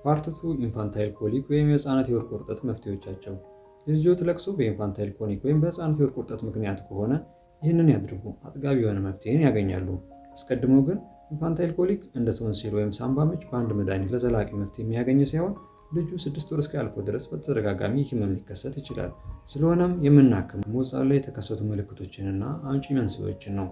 ፓርት 2 ኢንፋንታይል ኮሊክ ወይም የህፃናት የሆድ ቁርጠት መፍትሄዎቻቸው። የልጆት ለቅሶ በኢንፋንታይል ኮሊክ ወይም በህፃናት የሆድ ቁርጠት ምክንያት ከሆነ ይህንን ያድርጉ፣ አጥጋቢ የሆነ መፍትሄን ያገኛሉ። አስቀድሞ ግን ኢንፋንታይል ኮሊክ እንደ ቶንሲል ወይም ሳምባ ምች በአንድ መድኃኒት ለዘላቂ መፍትሄ የሚያገኝ ሲሆን ልጁ 6 ወር እስኪያልፈው ድረስ በተደጋጋሚ ህመም ሊከሰት ይችላል። ስለሆነም የምናክመው ህፃኑ ላይ የተከሰቱ ምልክቶችንና አምጪ መንስኤዎችን ነው።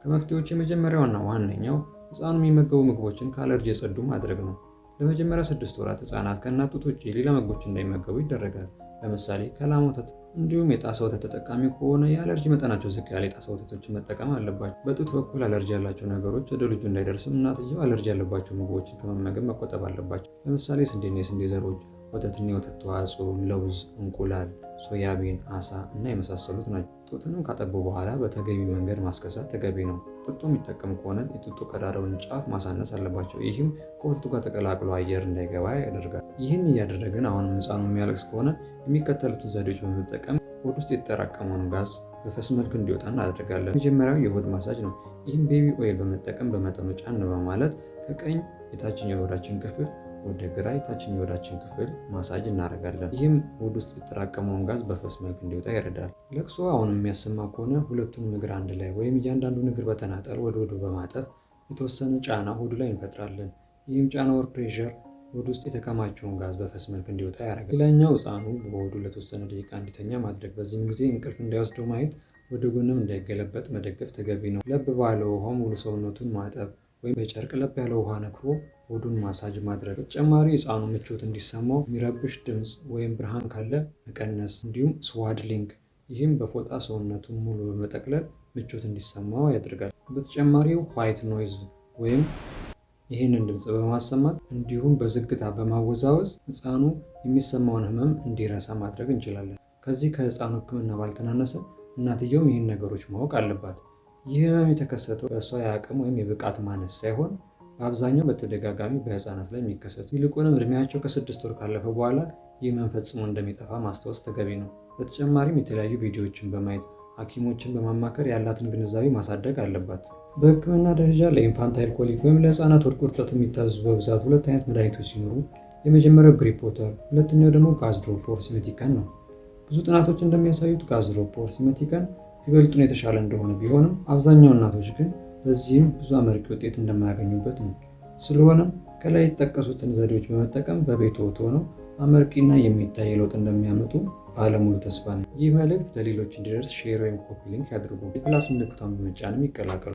ከመፍትሄዎች የመጀመሪያውና ዋነኛው ህፃኑ የሚመገቡ ምግቦችን ከአለርጂ የጸዱ ማድረግ ነው። ለመጀመሪያ 6 ወራት ህፃናት ከእናት ጡት ውጭ ሌላ ምግቦች እንዳይመገቡ ይደረጋል። ለምሳሌ ከላም ወተት እንዲሁም የጣሳ ወተት ተጠቃሚ ከሆነ የአለርጂ መጠናቸው ዝቅ ያለ የጣሳ ወተቶችን መጠቀም አለባቸው። በጡት በኩል አለርጂ ያላቸው ነገሮች ወደ ልጁ እንዳይደርስም እናትየው አለርጂ ያለባቸው ምግቦችን ከመመገብ መቆጠብ አለባቸው። ለምሳሌ ስንዴና የስንዴ ዘሮች፣ ወተትና የወተት ተዋጽኦ፣ ለውዝ፣ እንቁላል፣ ሶያቢን፣ አሳ እና የመሳሰሉት ናቸው። ጡትንም ካጠቡ በኋላ በተገቢ መንገድ ማስከሳት ተገቢ ነው። ጡጦ የሚጠቀሙ ከሆነ የጡጦ ቀዳዳውን ጫፍ ማሳነስ አለባቸው። ይህም ከወተቱ ጋር ተቀላቅሎ አየር እንዳይገባ ያደርጋል። ይህን እያደረግን አሁንም ህፃኑ የሚያለቅስ ከሆነ የሚከተሉትን ዘዴዎች በመጠቀም ሆድ ውስጥ የተጠራቀመውን ጋዝ በፈስ መልክ እንዲወጣ እናደርጋለን። መጀመሪያው የሆድ ማሳጅ ነው። ይህም ቤቢ ኦይል በመጠቀም በመጠኑ ጫን በማለት ከቀኝ የታችኛው የሆዳችን ክፍል ወደ ግራ የታችኛው የሆዳችን ክፍል ማሳጅ እናደርጋለን። ይህም ሆድ ውስጥ የተጠራቀመውን ጋዝ በፈስ መልክ እንዲወጣ ይረዳል። ለቅሶ አሁን የሚያሰማ ከሆነ ሁለቱንም እግር አንድ ላይ ወይም እያንዳንዱን እግር በተናጠል ወደ ሆዱ በማጠፍ የተወሰነ ጫና ሆዱ ላይ እንፈጥራለን። ይህም ጫና ወር ፕሬሸር ሆድ ውስጥ የተከማቸውን ጋዝ በፈስ መልክ እንዲወጣ ያደርጋል። ሌላኛው ህፃኑ በሆዱ ለተወሰነ ደቂቃ እንዲተኛ ማድረግ። በዚህም ጊዜ እንቅልፍ እንዳይወስደው ማየት፣ ወደ ጎንም እንዳይገለበጥ መደገፍ ተገቢ ነው። ለብ ባለ ውሃ ሙሉ ሰውነቱን ማጠብ ወይም በጨርቅ ለብ ያለ ውሃ ነክሮ ሆዱን ማሳጅ ማድረግ። በተጨማሪ ህፃኑ ምቾት እንዲሰማው የሚረብሽ ድምፅ ወይም ብርሃን ካለ መቀነስ፣ እንዲሁም ስዋድሊንግ፣ ይህም በፎጣ ሰውነቱን ሙሉ በመጠቅለል ምቾት እንዲሰማው ያደርጋል። በተጨማሪው ዋይት ኖይዝ ወይም ይህንን ድምፅ በማሰማት እንዲሁም በዝግታ በማወዛወዝ ህፃኑ የሚሰማውን ህመም እንዲረሳ ማድረግ እንችላለን። ከዚህ ከህፃኑ ህክምና ባልተናነሰ እናትየውም ይህን ነገሮች ማወቅ አለባት። ይህ ህመም የተከሰተው በእሷ የአቅም ወይም የብቃት ማነስ ሳይሆን በአብዛኛው በተደጋጋሚ በህፃናት ላይ የሚከሰቱ፣ ይልቁንም እድሜያቸው ከ6 ወር ካለፈ በኋላ ይህ ህመም ፈጽሞ እንደሚጠፋ ማስታወስ ተገቢ ነው። በተጨማሪም የተለያዩ ቪዲዮዎችን በማየት ሐኪሞችን በማማከር ያላትን ግንዛቤ ማሳደግ አለባት። በህክምና ደረጃ ለኢንፋንታይል ኮሊክ ወይም ለህፃናት ሆድ ቁርጠት የሚታዘዙ በብዛት 2 አይነት መድኃኒቶች ሲኖሩ የመጀመሪያው ግሪፖተር፣ ሁለተኛው ደግሞ ጋዝድሮፕ ኦር ሲመቲካን ነው። ብዙ ጥናቶች እንደሚያሳዩት ጋዝድሮፕ ኦር ሲመቲካን ይበልጡን የተሻለ እንደሆነ ቢሆንም አብዛኛው እናቶች ግን በዚህም ብዙ አመርቂ ውጤት እንደማያገኙበት ነው። ስለሆነም ከላይ የተጠቀሱትን ዘዴዎች በመጠቀም በቤት ሆነው አመርቂና የሚታይ ለውጥ እንደሚያመጡ ባለሙሉ ተስፋ ነው። ይህ መልእክት ለሌሎች እንዲደርስ ሼር ወይም ኮፒ ሊንክ ያድርጉ። የፕላስ ምልክቷን በመጫንም ይቀላቀሉ።